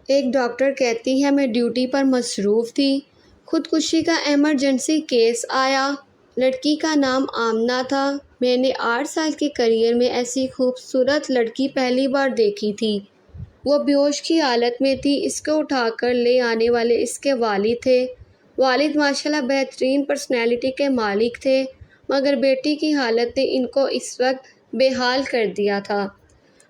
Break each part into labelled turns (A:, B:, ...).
A: ایک ڈاکٹر کہتی ہے میں ڈیوٹی پر مصروف تھی، خودکشی کا ایمرجنسی کیس آیا۔ لڑکی کا نام آمنہ تھا۔ میں نے 8 سال کے کیریئر میں ایسی خوبصورت لڑکی پہلی بار دیکھی تھی۔ وہ بے ہوش کی حالت میں تھی۔ اس کو اٹھا کر لے آنے والے اس کے والد تھے۔ والد ماشاءاللہ بہترین پرسنالٹی کے مالک تھے، مگر بیٹی کی حالت نے ان کو اس وقت بے حال کر دیا تھا۔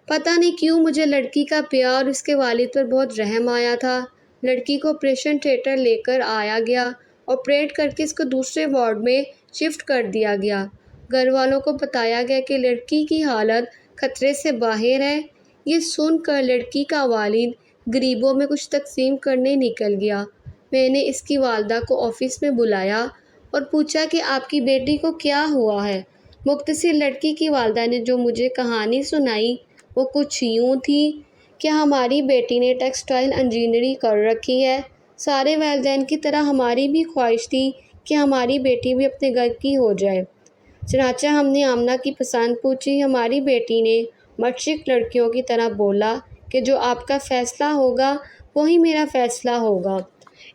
A: پتہ نہیں کیوں مجھے لڑکی کا پیا اور اس کے والد پر بہت رحم آیا تھا۔ لڑکی کو آپریشن تھیٹر لے کر آیا گیا۔ آپریٹ کر کے اس کو دوسرے وارڈ میں شفٹ کر دیا گیا۔ گھر والوں کو بتایا گیا کہ لڑکی کی حالت خطرے سے باہر ہے۔ یہ سن کر لڑکی کا والد غریبوں میں کچھ تقسیم کرنے نکل گیا۔ میں نے اس کی والدہ کو آفس میں بلایا اور پوچھا کہ آپ کی بیٹی کو کیا ہوا ہے۔ مختصر لڑکی کی والدہ نے جو مجھے کہانی سنائی وہ کچھ یوں تھی کہ ہماری بیٹی نے ٹیکسٹائل انجینئرنگ کر رکھی ہے۔ سارے والدین کی طرح ہماری بھی خواہش تھی کہ ہماری بیٹی بھی اپنے گھر کی ہو جائے۔ چنانچہ ہم نے آمنہ کی پسند پوچھی۔ ہماری بیٹی نے مشرق لڑکیوں کی طرح بولا کہ جو آپ کا فیصلہ ہوگا وہی میرا فیصلہ ہوگا۔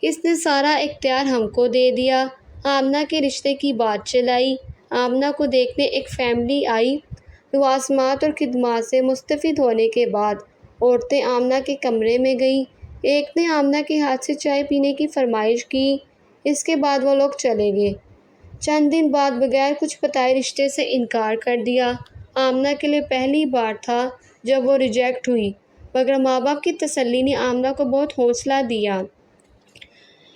A: اس نے سارا اختیار ہم کو دے دیا۔ آمنہ کے رشتے کی بات چلائی۔ آمنہ کو دیکھنے ایک فیملی آئی۔ لوازمات اور خدمات سے مستفید ہونے کے بعد عورتیں آمنہ کے کمرے میں گئیں۔ ایک نے آمنہ کے ہاتھ سے چائے پینے کی فرمائش کی۔ اس کے بعد وہ لوگ چلے گئے۔ چند دن بعد بغیر کچھ بتائے رشتے سے انکار کر دیا۔ آمنہ کے لیے پہلی بار تھا جب وہ ریجیکٹ ہوئی، مگر ماں باپ کی تسلی نے آمنہ کو بہت حوصلہ دیا۔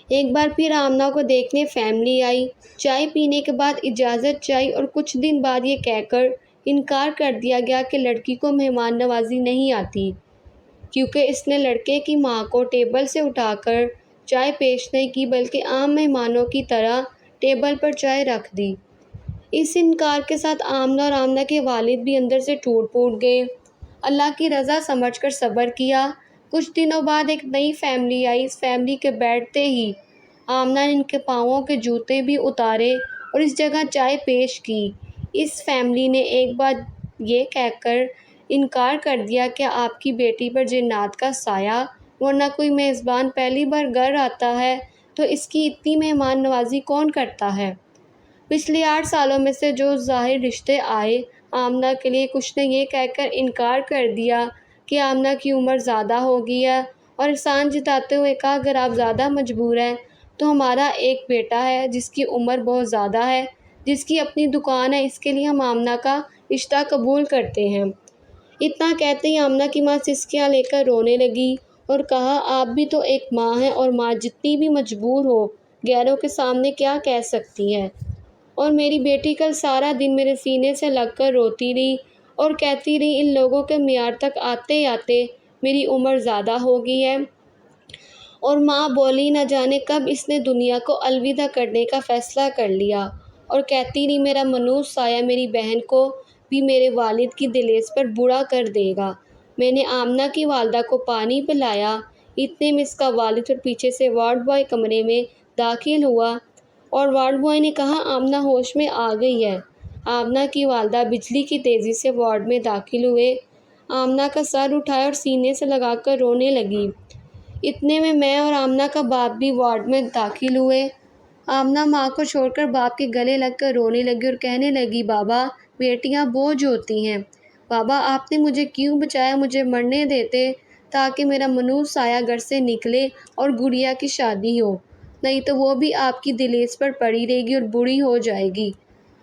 A: ایک بار پھر آمنہ کو دیکھنے فیملی آئی۔ چائے پینے کے بعد اجازت چاہی اور کچھ دن بعد یہ کہہ کر انکار کر دیا گیا کہ لڑکی کو مہمان نوازی نہیں آتی، کیونکہ اس نے لڑکے کی ماں کو ٹیبل سے اٹھا کر چائے پیش نہیں کی بلکہ عام مہمانوں کی طرح ٹیبل پر چائے رکھ دی۔ اس انکار کے ساتھ آمنہ اور آمنہ کے والد بھی اندر سے ٹوٹ پھوٹ گئے۔ اللہ کی رضا سمجھ کر صبر کیا۔ کچھ دنوں بعد ایک نئی فیملی آئی۔ اس فیملی کے بیٹھتے ہی آمنہ نے ان کے پاؤں کے جوتے بھی اتارے اور اس جگہ چائے پیش کی۔ اس فیملی نے ایک بار یہ کہہ کر انکار کر دیا کہ آپ کی بیٹی پر جنات کا سایہ، ورنہ کوئی میزبان پہلی بار گھر آتا ہے تو اس کی اتنی مہمان نوازی کون کرتا ہے۔ پچھلے 8 سالوں میں سے جو ظاہر رشتے آئے، آمنہ کے لیے کچھ نے یہ کہہ کر انکار کر دیا کہ آمنہ کی عمر زیادہ ہو گئی ہے، اور احسان جتاتے ہوئے کہا اگر آپ زیادہ مجبور ہیں تو ہمارا ایک بیٹا ہے جس کی عمر بہت زیادہ ہے، جس کی اپنی دکان ہے، اس کے لیے ہم آمنہ کا رشتہ قبول کرتے ہیں۔ اتنا کہتے ہی آمنہ کی ماں سسکیاں لے کر رونے لگی اور کہا آپ بھی تو ایک ماں ہیں، اور ماں جتنی بھی مجبور ہو غیروں کے سامنے کیا کہہ سکتی ہے، اور میری بیٹی کل سارا دن میرے سینے سے لگ کر روتی رہی اور کہتی رہی ان لوگوں کے معیار تک آتے آتے میری عمر زیادہ ہو گئی ہے۔ اور ماں بولی نہ جانے کب اس نے دنیا کو الوداع کرنے کا فیصلہ کر لیا، اور کہتی رہی میرا منوس سایہ میری بہن کو بھی میرے والد کی دہلیز پر بوڑھا کر دے گا۔ میں نے آمنہ کی والدہ کو پانی پلایا۔ اتنے میں اس کا والد اور پیچھے سے وارڈ بوائے کمرے میں داخل ہوا اور وارڈ بوائے نے کہا آمنہ ہوش میں آ گئی ہے۔ آمنہ کی والدہ بجلی کی تیزی سے وارڈ میں داخل ہوئے۔ آمنہ کا سر اٹھایا اور سینے سے لگا کر رونے لگی۔ اتنے میں اور آمنہ کا باپ بھی وارڈ میں داخل ہوئے۔ آمنہ ماں کو چھوڑ کر باپ کے گلے لگ کر رونے لگی اور کہنے لگی بابا بیٹیاں بوجھ ہوتی ہیں، بابا آپ نے مجھے کیوں بچایا، مجھے مرنے دیتے تاکہ میرا منوس سایہ گھر سے نکلے اور گڑیا کی شادی ہو، نہیں تو وہ بھی آپ کی دہلیز پر پڑی رہے گی اور بوڑھی ہو جائے گی۔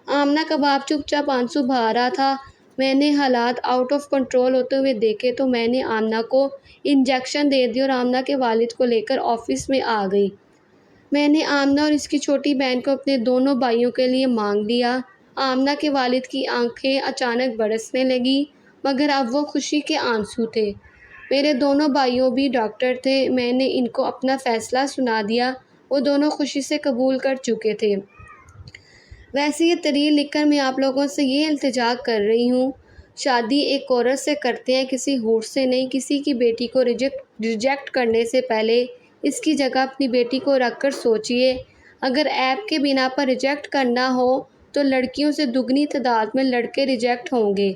A: آمنہ کا باپ چپ چاپ آنسو بہا رہا تھا۔ میں نے حالات آؤٹ آف کنٹرول ہوتے ہوئے دیکھے تو میں نے آمنہ کو انجیکشن دے دی اور آمنہ کے والد کو لے کر آفس میں آ گئی۔ میں نے آمنہ اور اس کی چھوٹی بہن کو اپنے دونوں بھائیوں کے لیے مانگ لیا۔ آمنہ کے والد کی آنکھیں اچانک برسنے لگیں، مگر اب وہ خوشی کے آنسو تھے۔ میرے دونوں بھائیوں بھی ڈاکٹر تھے۔ میں نے ان کو اپنا فیصلہ سنا دیا۔ وہ دونوں خوشی سے قبول کر چکے تھے۔ ویسے یہ تحریر لکھ کر میں آپ لوگوں سے یہ التجا کر رہی ہوں، شادی ایک عورت سے کرتے ہیں، کسی حور سے نہیں۔ کسی کی بیٹی کو ریجیکٹ کرنے سے پہلے اس کی جگہ اپنی بیٹی کو رکھ کر سوچئے۔ اگر عیب کے بنا پر ریجیکٹ کرنا ہو تو لڑکیوں سے دگنی تعداد میں لڑکے ریجیکٹ ہوں گے۔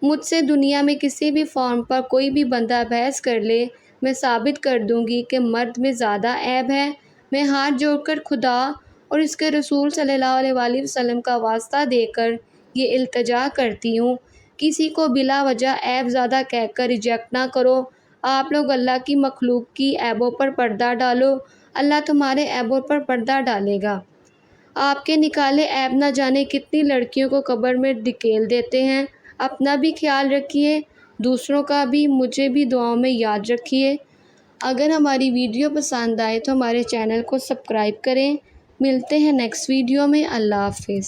A: مجھ سے دنیا میں کسی بھی فارم پر کوئی بھی بندہ بحث کر لے میں ثابت کر دوں گی کہ مرد میں زیادہ عیب ہے۔ میں ہاتھ جوڑ کر خدا اور اس کے رسول صلی اللہ علیہ وآلہ وسلم کا واسطہ دے کر یہ التجا کرتی ہوں، کسی کو بلا وجہ عیب زیادہ کہہ کر ریجیکٹ نہ کرو۔ آپ لوگ اللہ کی مخلوق کی عیبوں پر پردہ ڈالو، اللہ تمہارے عیبوں پر پردہ ڈالے گا۔ آپ کے نکالے عیب نہ جانے کتنی لڑکیوں کو قبر میں دھکیل دیتے ہیں۔ اپنا بھی خیال رکھیے، دوسروں کا بھی، مجھے بھی دعاؤں میں یاد رکھیے۔ اگر ہماری ویڈیو پسند آئے تو ہمارے چینل کو سبسکرائب کریں۔ ملتے ہیں نیکسٹ ویڈیو میں۔ اللہ حافظ۔